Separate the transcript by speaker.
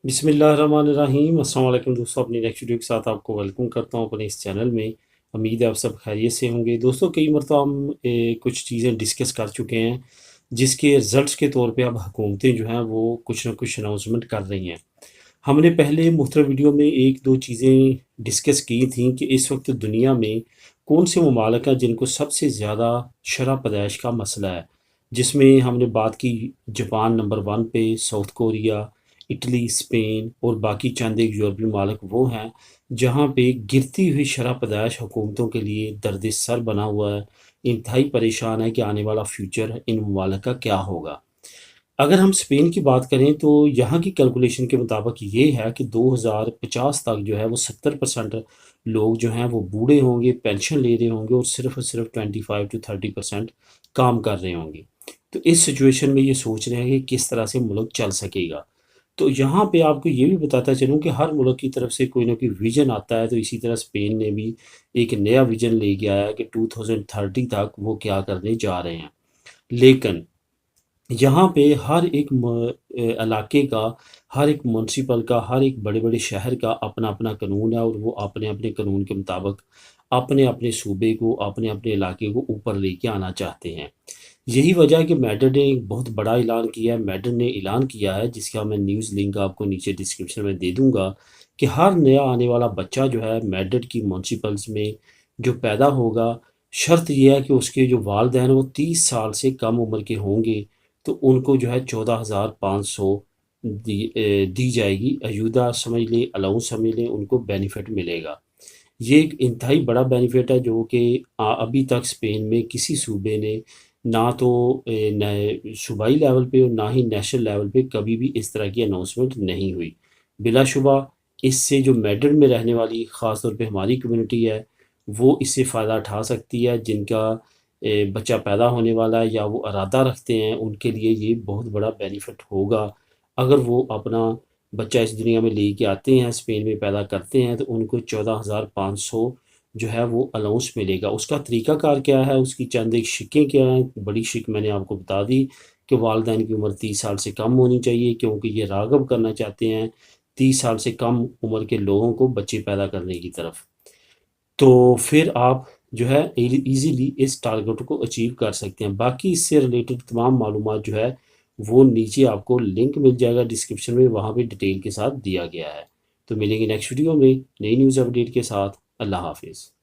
Speaker 1: بسم اللہ الرحمن الرحیم۔ السلام علیکم دوستوں، اپنی نیکسٹ ویڈیو کے ساتھ آپ کو ویلکم کرتا ہوں اپنے اس چینل میں۔ امید ہے آپ سب خیریت سے ہوں گے۔ دوستوں، کئی مرتبہ ہم کچھ چیزیں ڈسکس کر چکے ہیں جس کے رزلٹس کے طور پہ اب حکومتیں جو ہیں وہ کچھ نہ کچھ اناؤنسمنٹ کر رہی ہیں۔ ہم نے پہلے مختلف ویڈیو میں ایک دو چیزیں ڈسکس کی تھیں کہ اس وقت دنیا میں کون سے ممالک ہیں جن کو سب سے زیادہ شرح پیدائش کا مسئلہ ہے، جس میں ہم نے بات کی جاپان نمبر 1 پہ، ساؤتھ کوریا، اٹلی، اسپین اور باقی چند ایک یورپی ممالک وہ ہیں جہاں پہ گرتی ہوئی شرح پیدائش حکومتوں کے لیے درد سر بنا ہوا ہے، انتہائی پریشان ہے کہ آنے والا فیوچر ان ممالک کا کیا ہوگا۔ اگر ہم اسپین کی بات کریں تو یہاں کی کیلکولیشن کے مطابق یہ ہے کہ 2050 تک جو ہے وہ 70% لوگ جو ہیں وہ بوڑھے ہوں گے، پینشن لے رہے ہوں گے، اور صرف 25 to 30% کام کر رہے ہوں گے۔ تو اس سچویشن میں یہ سوچ رہے ہیں کہ کس طرح سے ملک چل سکے گا۔ تو یہاں پہ آپ کو یہ بھی بتاتا چلوں کہ ہر ملک کی طرف سے کوئی نہ کوئی ویژن آتا ہے، تو اسی طرح اسپین نے بھی ایک نیا ویژن لے کے آیا کہ 2030 تک وہ کیا کرنے جا رہے ہیں۔ لیکن یہاں پہ ہر ایک علاقے کا، ہر ایک میونسپل کا، ہر ایک بڑے بڑے شہر کا اپنا اپنا قانون ہے، اور وہ اپنے اپنے قانون کے مطابق اپنے اپنے صوبے کو، اپنے اپنے علاقے کو اوپر لے کے آنا چاہتے ہیں۔ یہی وجہ ہے کہ میڈر نے ایک بہت بڑا اعلان کیا ہے۔ میڈر نے اعلان کیا ہے، جس کا میں نیوز لنک آپ کو نیچے ڈسکرپشن میں دے دوں گا، کہ ہر نیا آنے والا بچہ جو ہے میڈر کی میونسپلز میں جو پیدا ہوگا، شرط یہ ہے کہ اس کے جو والدین وہ 30 سال سے کم عمر کے ہوں گے، تو ان کو جو ہے 14,500 دی جائے گی۔ ایودا سمجھ لیں، الاؤنس سمجھ لیں، ان کو بینیفٹ ملے گا۔ یہ ایک انتہائی بڑا بینیفٹ ہے جو کہ ابھی تک اسپین میں کسی صوبے نے نہ تو صوبائی لیول پہ اور نہ ہی نیشنل لیول پہ کبھی بھی اس طرح کی اناؤنسمنٹ نہیں ہوئی۔ بلا شبہ اس سے جو میڈرڈ میں رہنے والی خاص طور پہ ہماری کمیونٹی ہے، وہ اس سے فائدہ اٹھا سکتی ہے۔ جن کا بچہ پیدا ہونے والا ہے یا وہ ارادہ رکھتے ہیں، ان کے لیے یہ بہت بڑا بینیفٹ ہوگا۔ اگر وہ اپنا بچہ اس دنیا میں لے کے آتے ہیں، اسپین میں پیدا کرتے ہیں، تو ان کو 14,500 جو ہے وہ الاؤنس ملے گا۔ اس کا طریقہ کار کیا ہے، اس کی چند ایک شکیں کیا ہیں۔ بڑی شک میں نے آپ کو بتا دی کہ والدین کی عمر 30 سال سے کم ہونی چاہیے، کیونکہ یہ راغب کرنا چاہتے ہیں 30 سال سے کم عمر کے لوگوں کو بچے پیدا کرنے کی طرف۔ تو پھر آپ جو ہے ایزیلی اس ٹارگٹ کو اچیو کر سکتے ہیں۔ باقی اس سے ریلیٹڈ تمام معلومات جو ہے وہ نیچے آپ کو لنک مل جائے گا ڈسکرپشن میں، وہاں پہ ڈیٹیل کے ساتھ دیا گیا ہے۔ تو ملیں گے نیکسٹ ویڈیو میں نئی نیوز اپڈیٹ کے ساتھ۔ اللہ حافظ۔